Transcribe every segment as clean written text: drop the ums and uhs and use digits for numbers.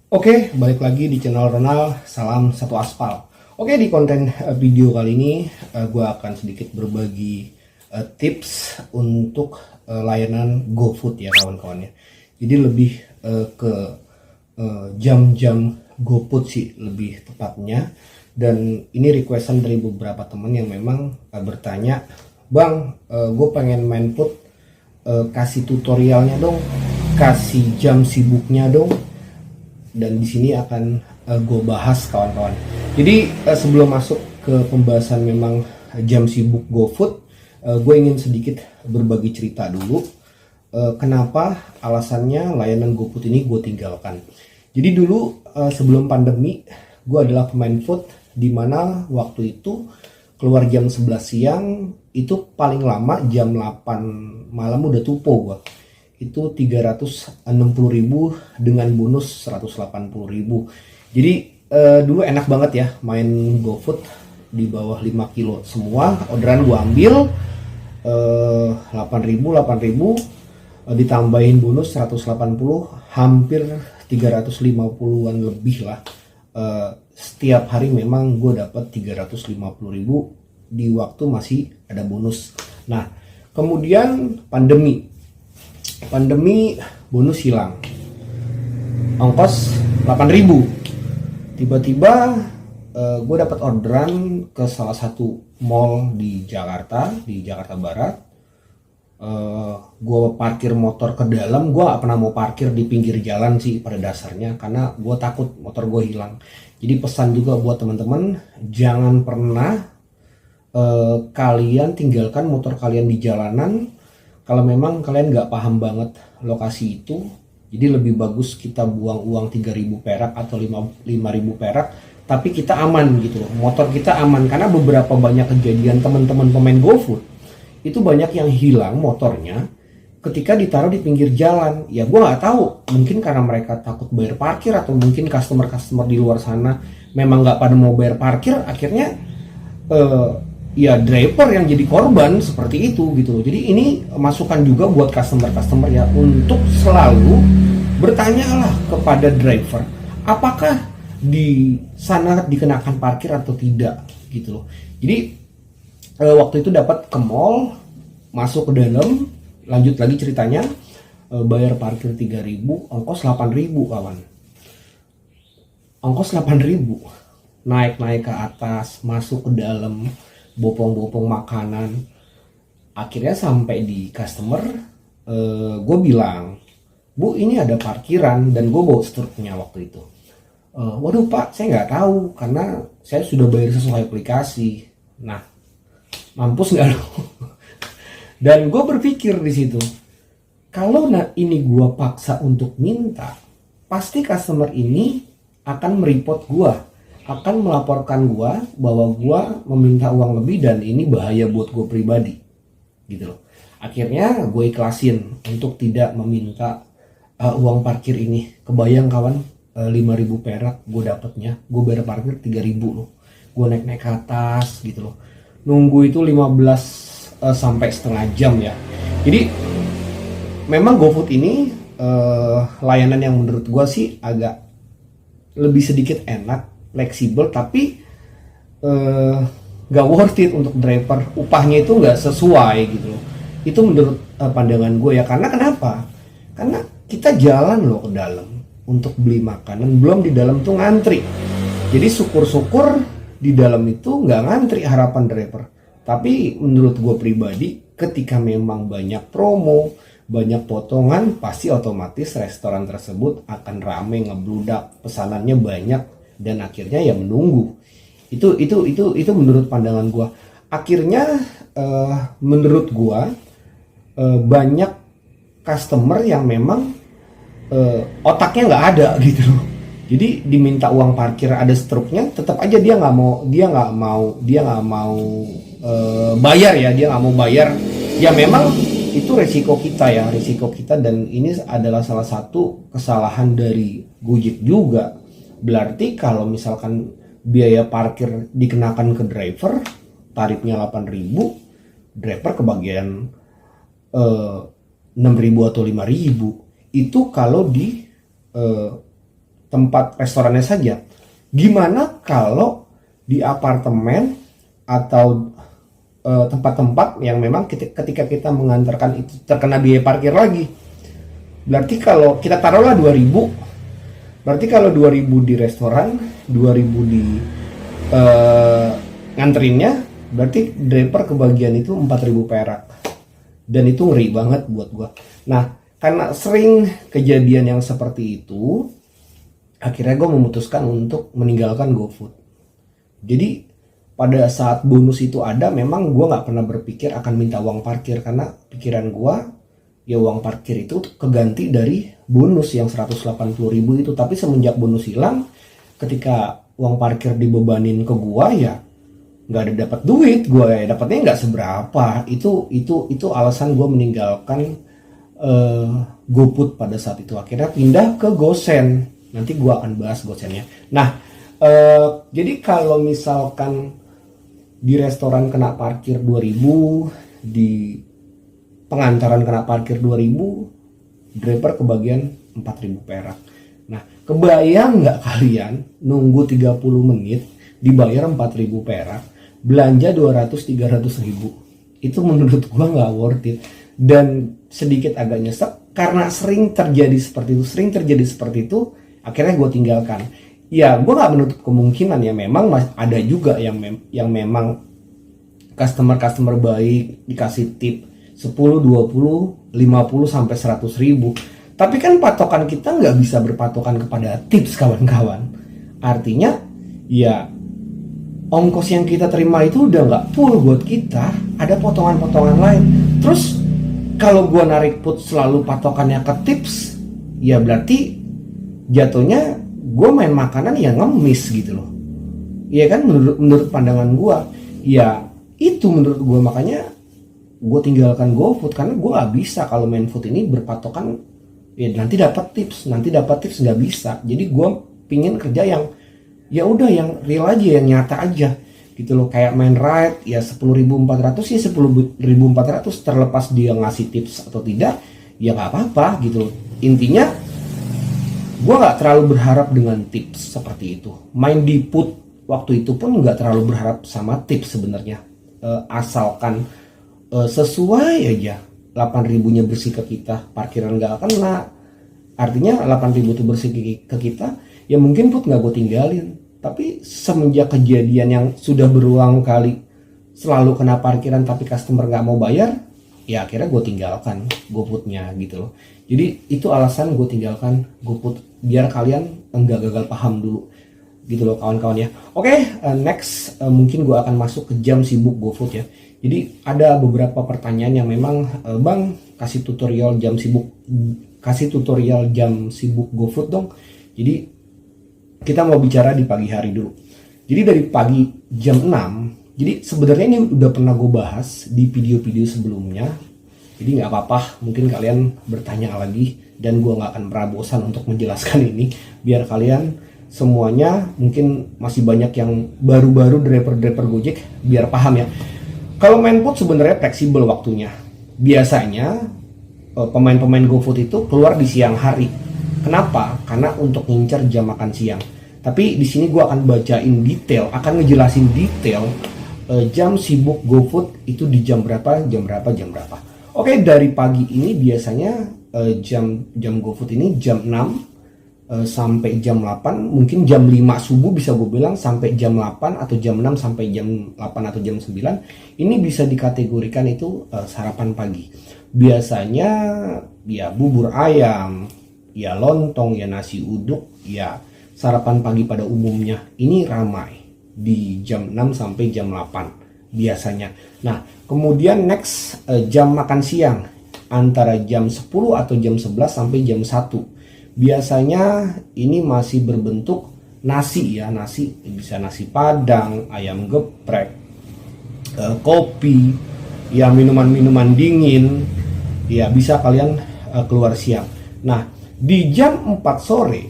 Oke, balik lagi di channel Ronald, salam satu aspal. Oke, di konten video kali ini gue akan sedikit berbagi tips untuk layanan GoFood ya kawan-kawannya. Jadi lebih ke jam-jam GoFood sih lebih tepatnya. Dan ini requestan dari beberapa teman yang memang bertanya, Bang, gue pengen main food, kasih tutorialnya dong, kasih jam sibuknya dong. Dan di sini akan gue bahas kawan-kawan. Jadi sebelum masuk ke pembahasan memang jam sibuk GoFood, gue ingin sedikit berbagi cerita dulu. Kenapa alasannya layanan GoFood ini gue tinggalkan. Jadi dulu sebelum pandemi, gue adalah pemain food di mana waktu itu keluar jam 11 siang, itu paling lama jam 8 malam udah tupo gue. Itu 360.000 dengan bonus 180.000. Jadi dulu enak banget ya main GoFood di bawah 5 kilo semua orderan gue ambil 8.000 ditambahin bonus 180, hampir 350-an lebih lah. Setiap hari memang gue dapat 350.000 di waktu masih ada bonus. Nah, kemudian pandemi bonus hilang, ongkos 8.000. Tiba-tiba gue dapat orderan ke salah satu mall di Jakarta Barat. Gue parkir motor ke dalam. Gue gak pernah mau parkir di pinggir jalan sih pada dasarnya, karena gue takut motor gue hilang. Jadi pesan juga buat teman-teman, jangan pernah kalian tinggalkan motor kalian di jalanan kalau memang kalian nggak paham banget lokasi itu. Jadi lebih bagus kita buang uang 3.000 perak atau 5.000 perak, tapi kita aman gitu loh, motor kita aman. Karena beberapa banyak kejadian teman-teman pemain GoFood itu banyak yang hilang motornya ketika ditaruh di pinggir jalan. Ya gue nggak tahu, mungkin karena mereka takut bayar parkir, atau mungkin customer di luar sana memang nggak pada mau bayar parkir, akhirnya ya driver yang jadi korban seperti itu gitu loh. Jadi ini masukan juga buat customer ya, untuk selalu bertanyalah kepada driver apakah di sana dikenakan parkir atau tidak gitu loh. Jadi waktu itu dapat ke mall, masuk ke dalam, lanjut lagi ceritanya, bayar parkir 3.000, ongkos 8.000 kawan. Ongkos 8.000, naik ke atas, masuk ke dalam, bopong makanan. Akhirnya sampai di customer, gue bilang, Bu, ini ada parkiran, dan gue bawa struknya waktu itu. Waduh Pak, saya nggak tahu karena saya sudah bayar sesuai aplikasi. Nah, mampus nggak lo? Dan gue berpikir di situ, kalau ini gue paksa untuk minta, pasti customer ini akan mereport gue, akan melaporkan gue bahwa gue meminta uang lebih, dan ini bahaya buat gue pribadi gitu loh. Akhirnya gue ikhlasin untuk tidak meminta uang parkir ini. Kebayang kawan, 5.000 perak gue dapatnya, gue bayar parkir 3.000 loh. Gue naik ke atas gitu loh, nunggu itu 15 sampai setengah jam ya. Jadi memang GoFood ini layanan yang menurut gue sih agak lebih sedikit enak, fleksibel, tapi gak worth it untuk driver. Upahnya itu gak sesuai gitu loh. Itu menurut pandangan gue ya. Karena kenapa? Karena kita jalan loh ke dalam untuk beli makanan, belum di dalam tuh ngantri. Jadi syukur-syukur di dalam itu gak ngantri harapan driver. Tapi menurut gue pribadi, ketika memang banyak promo, banyak potongan, pasti otomatis restoran tersebut akan rame, ngebludak, pesanannya banyak, dan akhirnya ya menunggu. Itu menurut pandangan gue. Akhirnya menurut gue banyak customer yang memang otaknya nggak ada gitu loh. Jadi diminta uang parkir ada struknya, tetap aja dia nggak mau bayar ya, dia nggak mau bayar. Ya memang itu resiko kita, dan ini adalah salah satu kesalahan dari Gojek juga. Berarti kalau misalkan biaya parkir dikenakan ke driver, tarifnya 8.000, driver kebagian 6.000 atau 5.000. Itu kalau di tempat restorannya saja. Gimana kalau di apartemen atau tempat-tempat yang memang ketika kita mengantarkan itu terkena biaya parkir lagi. Berarti kalau kita taruhlah 2000, berarti kalau 2000 di restoran, 2000 di nganterinnya, berarti driver kebagian itu 4000 perak. Dan itu ngeri banget buat gua. Nah, karena sering kejadian yang seperti itu, akhirnya gue memutuskan untuk meninggalkan GoFood. Jadi pada saat bonus itu ada, memang gue nggak pernah berpikir akan minta uang parkir, karena pikiran gue ya uang parkir itu keganti dari bonus yang 180.000 itu. Tapi semenjak bonus hilang, ketika uang parkir dibebanin ke gue, ya nggak ada dapat duit, gue ya dapatnya nggak seberapa. Itu alasan gue meninggalkan GoFood pada saat itu. Akhirnya pindah ke GoSend. Nanti gue akan bahas GoSendnya. Nah, jadi kalau misalkan di restoran kena parkir 2000, di pengantaran kena parkir 2000, driver kebagian 4000 perak. Nah, kebayang nggak kalian nunggu 30 menit dibayar 4000 perak, belanja 200-300 ribu? Itu menurut gue nggak worth it. Dan sedikit agak nyesek karena sering terjadi seperti itu, akhirnya gue tinggalkan. Ya, gue nggak menutup kemungkinan ya, memang ada juga yang memang customer baik dikasih tip 10, 20, 50 sampai 100 ribu. Tapi kan patokan kita nggak bisa berpatokan kepada tips, kawan-kawan. Artinya ya ongkos yang kita terima itu udah nggak full buat kita, ada potongan-potongan lain. Terus kalau gue narik put selalu patokannya ke tips, ya berarti jatuhnya gue main makanan yang ngemis gitu loh. Iya kan, menurut pandangan gue. Ya itu menurut gue, makanya gue tinggalkan GoFood, karena gue gak bisa kalau main food ini berpatokan ya nanti dapat tips nggak bisa. Jadi gue pingin kerja yang ya udah yang real aja, yang nyata aja gitu loh. Kayak main ride ya 10.400 ya 10.400, terlepas dia ngasih tips atau tidak ya nggak apa-apa gitu loh. Intinya gue nggak terlalu berharap dengan tips seperti itu. Main di put waktu itu pun nggak terlalu berharap sama tips sebenarnya, asalkan sesuai aja. 8.000-nya bersih ke kita, parkiran nggak kena, artinya 8.000 itu bersih ke kita, ya mungkin put nggak gue tinggalin. Tapi semenjak kejadian yang sudah berulang kali selalu kena parkiran tapi customer nggak mau bayar, ya akhirnya gue tinggalkan GoFoodnya gitu loh. Jadi itu alasan gue tinggalkan GoFood, biar kalian enggak gagal paham dulu gitu loh, kawan-kawan ya. Oke, next mungkin gue akan masuk ke jam sibuk GoFood ya. Jadi ada beberapa pertanyaan yang memang Bang kasih tutorial jam sibuk GoFood dong. Jadi kita mau bicara di pagi hari dulu. Jadi dari pagi jam 6, jadi sebenarnya ini udah pernah gue bahas di video-video sebelumnya. Jadi nggak apa-apa, mungkin kalian bertanya lagi dan gue nggak akan pernah bosan untuk menjelaskan ini, biar kalian semuanya, mungkin masih banyak yang baru-baru driver Gojek, biar paham ya. Kalau main food sebenarnya fleksibel waktunya. Biasanya pemain-pemain GoFood itu keluar di siang hari. Kenapa? Karena untuk ngincer jam makan siang. Tapi di sini gue akan bacain detail, akan ngejelasin detail jam sibuk GoFood itu di jam berapa. Oke, dari pagi ini biasanya jam GoFood ini jam 6 sampai jam 8, mungkin jam 5 subuh bisa gue bilang sampai jam 8, atau jam 6 sampai jam 8 atau jam 9. Ini bisa dikategorikan itu sarapan pagi. Biasanya ya bubur ayam, ya lontong, ya nasi uduk, ya sarapan pagi pada umumnya ini ramai di jam 6 sampai jam 8 biasanya. Nah, kemudian next jam makan siang antara jam 10 atau jam 11 sampai jam 1. Biasanya ini masih berbentuk nasi ya, nasi bisa nasi padang, ayam geprek, kopi, ya minuman-minuman dingin, ya bisa kalian keluar siang. Nah, di jam 4 sore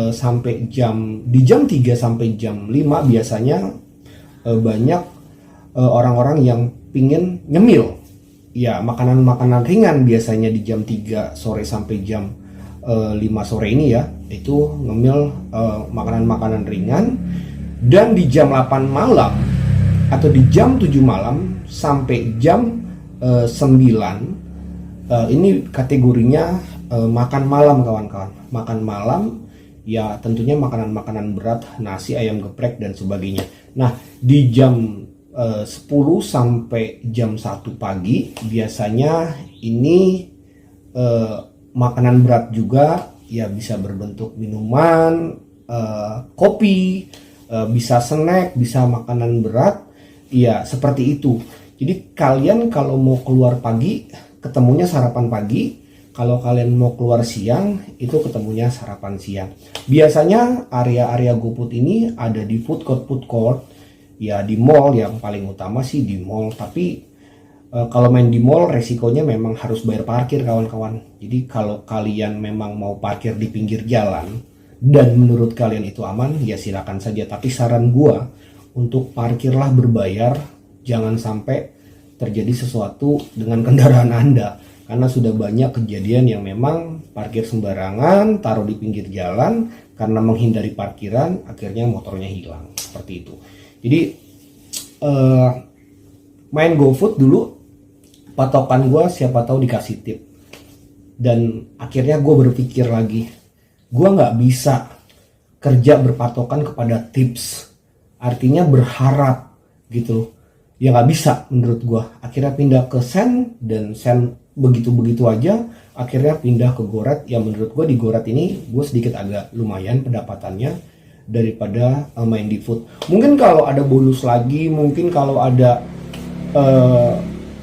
sampai di jam 3 sampai jam 5 biasanya banyak orang-orang yang pingin nyemil. Ya, makanan-makanan ringan biasanya di jam 3 sore sampai jam 5 sore ini ya, itu ngemil makanan-makanan ringan. Dan di jam 8 malam atau di jam 7 malam sampai jam 9, ini kategorinya makan malam kawan-kawan. Makan malam ya tentunya makanan-makanan berat, nasi, ayam geprek dan sebagainya. Nah, di jam 10 sampai jam 1 pagi biasanya ini makanan berat juga, ya bisa berbentuk minuman, kopi, bisa snack, bisa makanan berat, ya seperti itu. Jadi kalian kalau mau keluar pagi ketemunya sarapan pagi, kalau kalian mau keluar siang itu ketemunya sarapan siang. Biasanya area-area GoFood ini ada di food court, ya di mall, yang paling utama sih di mall. Tapi kalau main di mall resikonya memang harus bayar parkir kawan-kawan. Jadi kalau kalian memang mau parkir di pinggir jalan dan menurut kalian itu aman, ya silakan saja. Tapi saran gua untuk parkirlah berbayar, jangan sampai terjadi sesuatu dengan kendaraan Anda. Karena sudah banyak kejadian yang memang parkir sembarangan, taruh di pinggir jalan, karena menghindari parkiran akhirnya motornya hilang, seperti itu. Jadi main GoFood dulu patokan gue siapa tahu dikasih tip, dan akhirnya gue berpikir lagi, gue nggak bisa kerja berpatokan kepada tips, artinya berharap gitu ya, nggak bisa menurut gue. Akhirnya pindah ke Sen, dan Sen begitu-begitu aja, akhirnya pindah ke Goret. Ya menurut gue di Goret ini gue sedikit agak lumayan pendapatannya daripada main di Food. Mungkin kalau ada bonus lagi, mungkin kalau ada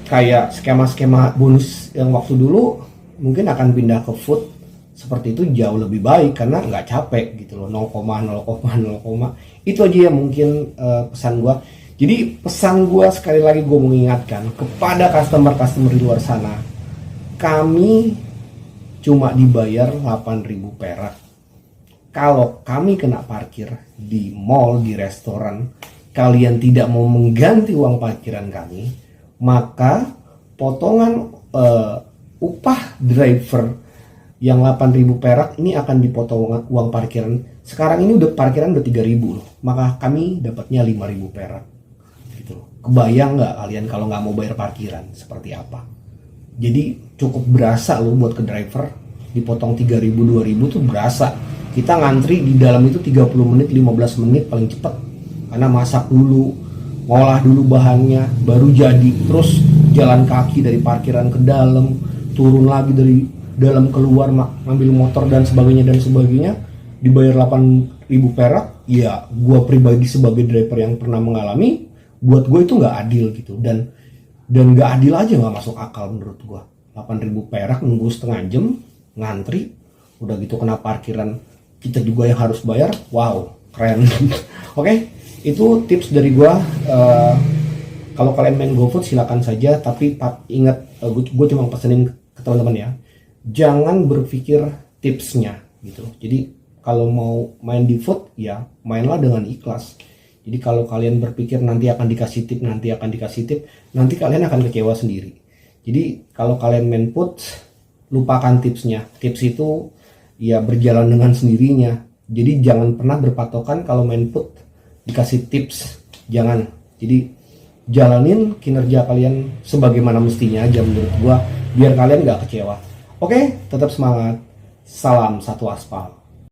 kayak skema-skema bonus yang waktu dulu, mungkin akan pindah ke Food. Seperti itu jauh lebih baik karena nggak capek gitu loh, 0,0,0. Itu aja ya mungkin pesan gue. Jadi pesan gue sekali lagi, gue mengingatkan kepada customer-customer di luar sana, kami cuma dibayar 8.000 perak. Kalau kami kena parkir di mall, di restoran, kalian tidak mau mengganti uang parkiran kami, maka potongan upah driver yang 8.000 perak ini akan dipotong uang parkiran. Sekarang ini udah parkiran udah 3.000 loh, maka kami dapatnya 5.000 perak gitu. Kebayang nggak kalian kalau nggak mau bayar parkiran seperti apa? Jadi cukup berasa loh buat ke driver, dipotong 3.000 2.000 tuh berasa. Kita ngantri di dalam itu 30 menit 15 menit paling cepat, karena masak dulu, ngolah dulu bahannya baru jadi, terus jalan kaki dari parkiran ke dalam, turun lagi dari dalam keluar, ngambil motor dan sebagainya, dibayar 8.000 perak. Ya gua pribadi sebagai driver yang pernah mengalami, buat gue itu nggak adil gitu, dan nggak adil aja, nggak masuk akal menurut gua. 8.000 perak nunggu setengah jam ngantri, udah gitu kena parkiran kita juga yang harus bayar. Wow, keren. Oke, itu tips dari gua. Kalau kalian main GoFood silakan saja, tapi ingat, gue cuma pesenin ke teman-teman ya, jangan berpikir tipsnya gitu. Jadi kalau mau main di food ya mainlah dengan ikhlas. Jadi kalau kalian berpikir nanti akan dikasih tip, nanti kalian akan kecewa sendiri. Jadi kalau kalian main food, lupakan tipsnya. Tips itu ya berjalan dengan sendirinya. Jadi jangan pernah berpatokan kalau main food dikasih tips, jangan. Jadi jalanin kinerja kalian sebagaimana mestinya aja menurut gua, biar kalian gak kecewa. Oke, tetap semangat. Salam satu aspal.